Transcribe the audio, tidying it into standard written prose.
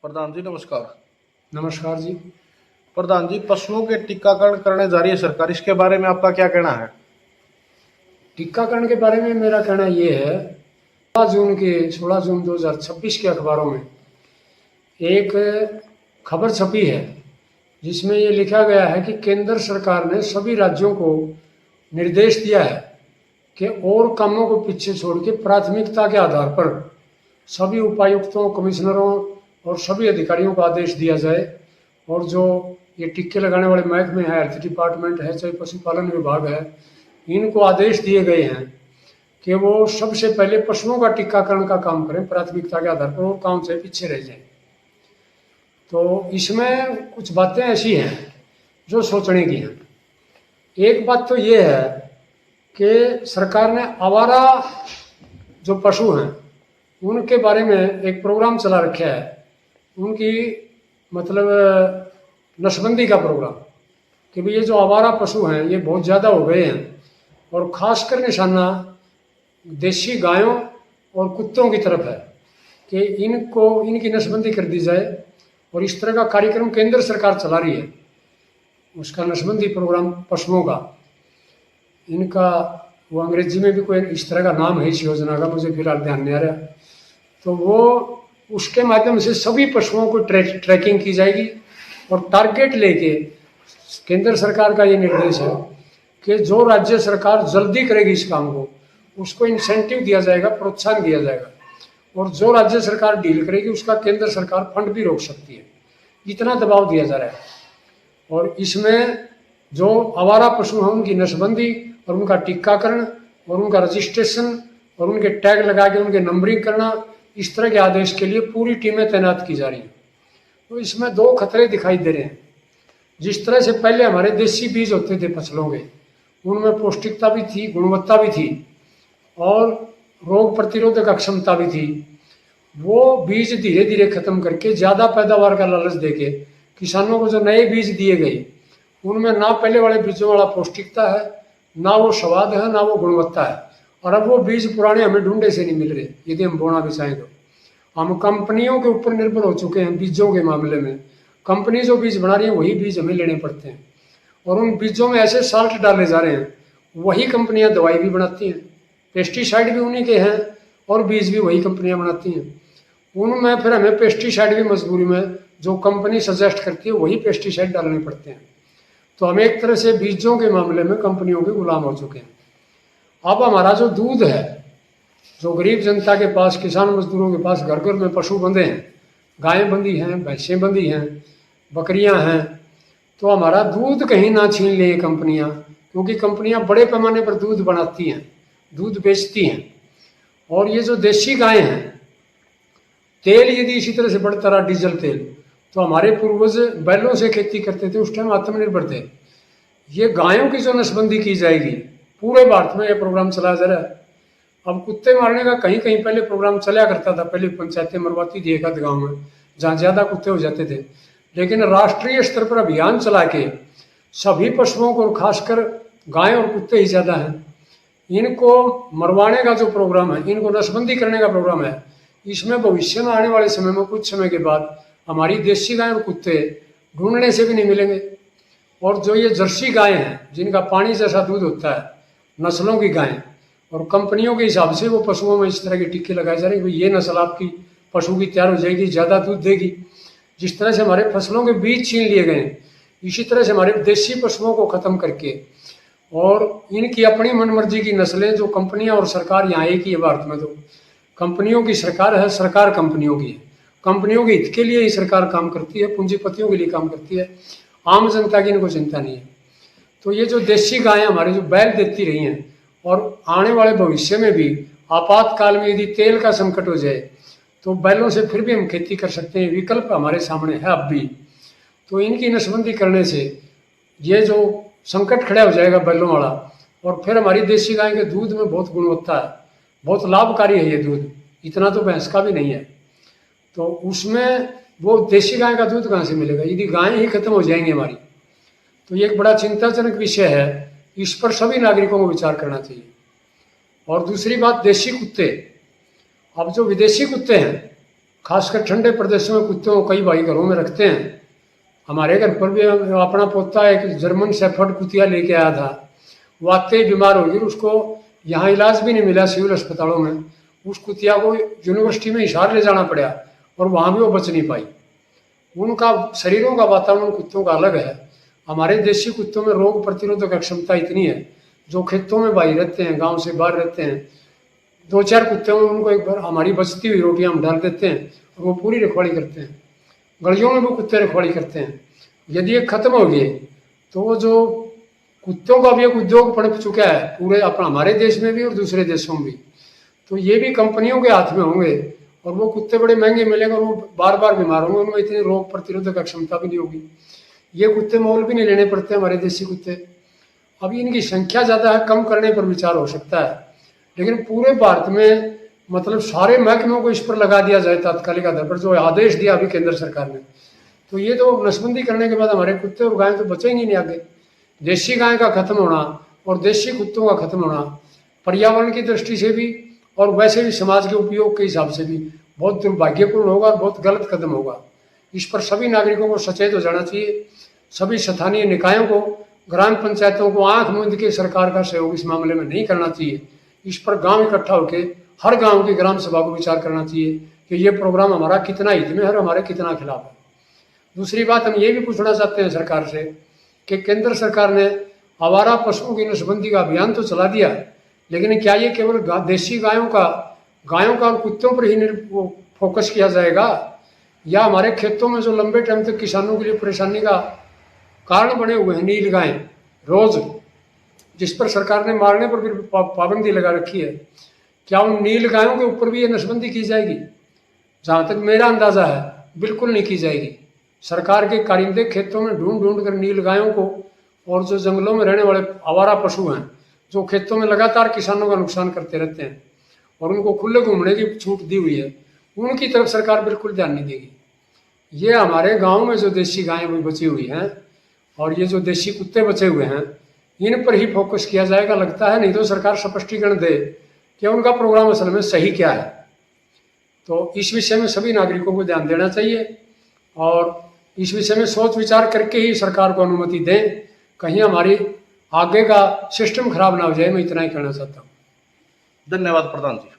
प्रधान जी नमस्कार। नमस्कार जी। प्रधान जी, पशुओं के टीकाकरण करने जा रही है सरकार, इसके बारे में आपका क्या कहना है? टीकाकरण के बारे में मेरा कहना ये है, 16 जून 2026 के अखबारों में एक खबर छपी है जिसमें ये लिखा गया है कि केंद्र सरकार ने सभी राज्यों को निर्देश दिया है कि और कामों को पीछे छोड़ के प्राथमिकता के आधार पर सभी उपायुक्तों, कमिश्नरों और सभी अधिकारियों को आदेश दिया जाए। और जो ये टीके लगाने वाले महकमे हैं, हेल्थ डिपार्टमेंट है, चाहे पशुपालन विभाग है, इनको आदेश दिए गए हैं कि वो सबसे पहले पशुओं का टीकाकरण का काम करें प्राथमिकता के आधार पर, और काम से पीछे रह जाएं। तो इसमें कुछ बातें ऐसी हैं जो सोचने की हैं। एक बात तो ये है कि सरकार ने आवारा जो पशु हैं उनके बारे में एक प्रोग्राम चला रखा है, उनकी मतलब नसबंदी का प्रोग्राम, कि भाई ये जो आवारा पशु हैं ये बहुत ज़्यादा हो गए हैं, और ख़ासकर निशाना देशी गायों और कुत्तों की तरफ है कि इनकी नसबंदी कर दी जाए। और इस तरह का कार्यक्रम केंद्र सरकार चला रही है, उसका नसबंदी प्रोग्राम पशुओं का। इनका वो अंग्रेजी में भी कोई इस तरह का नाम है इस योजना का, मुझे फिलहाल ध्यान नहीं आ रहा। तो वो उसके माध्यम से सभी पशुओं को ट्रैकिंग की जाएगी, और टारगेट लेके केंद्र सरकार का ये निर्देश है कि जो राज्य सरकार जल्दी करेगी इस काम को उसको इंसेंटिव दिया जाएगा, प्रोत्साहन दिया जाएगा, और जो राज्य सरकार डील करेगी उसका केंद्र सरकार फंड भी रोक सकती है। इतना दबाव दिया जा रहा है। और इसमें जो आवारा पशु हैं उनकी नसबंदी और उनका टीकाकरण और उनका रजिस्ट्रेशन और उनके टैग लगा के उनके नंबरिंग करना, इस तरह के आदेश के लिए पूरी टीमें तैनात की जा रही हैं। तो इसमें दो खतरे दिखाई दे रहे हैं। जिस तरह से पहले हमारे देसी बीज होते थे फसलों के, उनमें पौष्टिकता भी थी, गुणवत्ता भी थी और रोग प्रतिरोधक क्षमता भी थी, वो बीज धीरे धीरे खत्म करके ज़्यादा पैदावार का लालच देके किसानों को जो नए बीज दिए गए उनमें ना पहले वाले बीजों वाला पौष्टिकता है, ना वो स्वाद है, ना वो गुणवत्ता है। और अब वो बीज पुराने हमें ढूंढे से नहीं मिल रहे। यदि हम बोना भी चाहें तो हम कंपनियों के ऊपर निर्भर हो चुके हैं बीजों के मामले में। कंपनी जो बीज बना रही है वही बीज हमें लेने पड़ते हैं, और उन बीजों में ऐसे साल्ट डाले जा रहे हैं, वही कंपनियां दवाई भी बनाती हैं, पेस्टिसाइड भी उन्हीं के हैं और बीज भी वही कंपनियां बनाती हैं। उनमें फिर हमें पेस्टिसाइड भी मजबूरी में जो कंपनी सजेस्ट करती है वही पेस्टिसाइड डालने पड़ते हैं। तो हम एक तरह से बीजों के मामले में कंपनियों के गुलाम हो चुके हैं। अब हमारा जो दूध है, जो गरीब जनता के पास, किसान मजदूरों के पास घर घर में पशु बंधे हैं, गायें बंधी हैं, भैंसें बंधी हैं, बकरियां हैं, तो हमारा दूध कहीं ना छीन ले कंपनियां, क्योंकि कंपनियां बड़े पैमाने पर दूध बनाती हैं, दूध बेचती हैं। और ये जो देशी गायें हैं, तेल यदि इसी तरह से बढ़ता रहा, डीजल तेल, तो हमारे पूर्वज बैलों से खेती करते थे, उस टाइम आत्मनिर्भर थे। ये गायों की जो नसबंदी की जाएगी, पूरे भारत में ये प्रोग्राम चलाया जा रहा है। अब कुत्ते मारने का कहीं कहीं पहले प्रोग्राम चला करता था, पहले पंचायतें मरवाती थी एक आध गाँव में जहाँ ज़्यादा कुत्ते हो जाते थे, लेकिन राष्ट्रीय स्तर पर अभियान चला के सभी पशुओं को, खासकर गाय और कुत्ते ही ज़्यादा हैं, इनको मरवाने का जो प्रोग्राम है, इनको नसबंदी करने का प्रोग्राम है। इसमें भविष्य में आने वाले समय में कुछ समय के बाद हमारी देशी गाय और कुत्ते ढूंढने से भी नहीं मिलेंगे। और जो ये जर्सी गायें हैं जिनका पानी जैसा दूध होता है, नस्लों की गायें, और कंपनियों के हिसाब से वो पशुओं में इस तरह के टीके लगाए जा रहे हैं कि ये नस्ल आपकी पशु की तैयार हो जाएगी, ज़्यादा दूध देगी। जिस तरह से हमारे फसलों के बीज छीन लिए गए हैं, इसी तरह से हमारे देशी पशुओं को ख़त्म करके और इनकी अपनी मनमर्जी की नस्लें, जो कंपनियां और सरकार यहाँ एक ही है भारत में, तो कंपनियों की सरकार है, सरकार कंपनियों की है, कंपनियों के हित के लिए ही सरकार काम करती है, पूंजीपतियों के लिए काम करती है, आम जनता की इनको चिंता नहीं है। तो ये जो देशी गायें हमारी जो बैल देती रही हैं, और आने वाले भविष्य में भी आपातकाल में यदि तेल का संकट हो जाए तो बैलों से फिर भी हम खेती कर सकते हैं, विकल्प हमारे सामने है अब भी। तो इनकी नसबंदी करने से ये जो संकट खड़ा हो जाएगा बैलों वाला, और फिर हमारी देशी गाय के दूध में बहुत गुणवत्ता है, बहुत लाभकारी है ये दूध, इतना तो भैंस का भी नहीं है। तो उसमें वो देशी गाय का दूध कहाँ से मिलेगा यदि गायें ही खत्म हो जाएंगी हमारी? तो ये एक बड़ा चिंताजनक विषय है, इस पर सभी नागरिकों को विचार करना चाहिए। और दूसरी बात, देशी कुत्ते, अब जो विदेशी कुत्ते हैं खासकर ठंडे प्रदेशों में कुत्तों को कई भाई घरों में रखते हैं। हमारे घर पर भी अपना पोता एक जर्मन शेफर्ड कुतिया लेके आया था। वो आते ही बीमार हो गई, उसको यहाँ इलाज भी नहीं मिला सिविल अस्पतालों में। उस कुतिया को यूनिवर्सिटी में हिसार ले जाना पड़ा और वहाँ भी वो बच नहीं पाई। उनका शरीरों का वातावरण कुत्तों का अलग है। हमारे देसी कुत्तों में रोग प्रतिरोधक क्षमता इतनी है, जो खेतों में भाई रहते हैं, गांव से बाहर रहते हैं, 2-4 कुत्ते में उनको एक बार हमारी बचती हुई रोटियां हम डाल देते हैं और वो पूरी रखवाली करते हैं। गलियों में वो कुत्ते रखवाली करते हैं। यदि ये खत्म हो गए तो वो जो कुत्तों का भी एक उद्योग पड़ चुका है पूरे अपना हमारे देश में भी और दूसरे देशों में भी, तो ये भी कंपनियों के हाथ में होंगे और वो कुत्ते बड़े महंगे मिलेंगे और वो बार बार बीमार होंगे, उनमें इतनी रोग प्रतिरोधक क्षमता भी नहीं होगी। ये कुत्ते मोल भी नहीं लेने पड़ते हमारे देसी कुत्ते। अभी इनकी संख्या ज़्यादा है, कम करने पर विचार हो सकता है, लेकिन पूरे भारत में मतलब सारे महकमों को इस पर लगा दिया जाए तात्कालिक आधार पर, जो आदेश दिया अभी केंद्र सरकार ने, तो ये तो नसबंदी करने के बाद हमारे कुत्ते और गाय तो बचेंगे नहीं आगे। देशी गाय का खत्म होना और देशी कुत्तों का खत्म होना पर्यावरण की दृष्टि से भी और वैसे भी समाज के उपयोग के हिसाब से भी बहुत दुर्भाग्यपूर्ण होगा और बहुत गलत कदम होगा। इस पर सभी नागरिकों को सचेत हो जाना चाहिए। सभी स्थानीय निकायों को, ग्राम पंचायतों को आंख मूंद के सरकार का सहयोग इस मामले में नहीं करना चाहिए। इस पर गांव इकट्ठा होकर हर गांव की ग्राम सभा को विचार करना चाहिए कि ये प्रोग्राम हमारा कितना हित में है और हमारे कितना खिलाफ है। दूसरी बात हम ये भी पूछना चाहते हैं सरकार से कि केंद्र सरकार ने आवारा पशुओं की नसबंदी का अभियान तो चला दिया, लेकिन क्या ये केवल देशी गायों का और कुत्तों पर ही फोकस किया जाएगा, या हमारे खेतों में जो लंबे टाइम तक किसानों के लिए परेशानी का कारण बने हुए हैं नील गाय रोज, जिस पर सरकार ने मारने पर भी पाबंदी लगा रखी है, क्या उन नील गायों के ऊपर भी ये नसबंदी की जाएगी? जहाँ तक मेरा अंदाजा है बिल्कुल नहीं की जाएगी। सरकार के कारिंदे खेतों में ढूंढ ढूंढ कर नील गायों को और जो जंगलों में रहने वाले आवारा पशु हैं जो खेतों में लगातार किसानों का नुकसान करते रहते हैं और उनको खुले घूमने की छूट दी हुई है, उनकी तरफ सरकार बिल्कुल ध्यान नहीं देगी। ये हमारे गाँव में जो देशी गायें भी बची हुई हैं और ये जो देशी कुत्ते बचे हुए हैं, इन पर ही फोकस किया जाएगा लगता है, नहीं तो सरकार स्पष्टीकरण दे कि उनका प्रोग्राम असल में सही क्या है। तो इस विषय में सभी नागरिकों को ध्यान देना चाहिए और इस विषय में सोच विचार करके ही सरकार को अनुमति दें, कहीं हमारी आगे का सिस्टम खराब ना हो जाए। मैं इतना ही कहना चाहता हूँ। धन्यवाद प्रधान जी।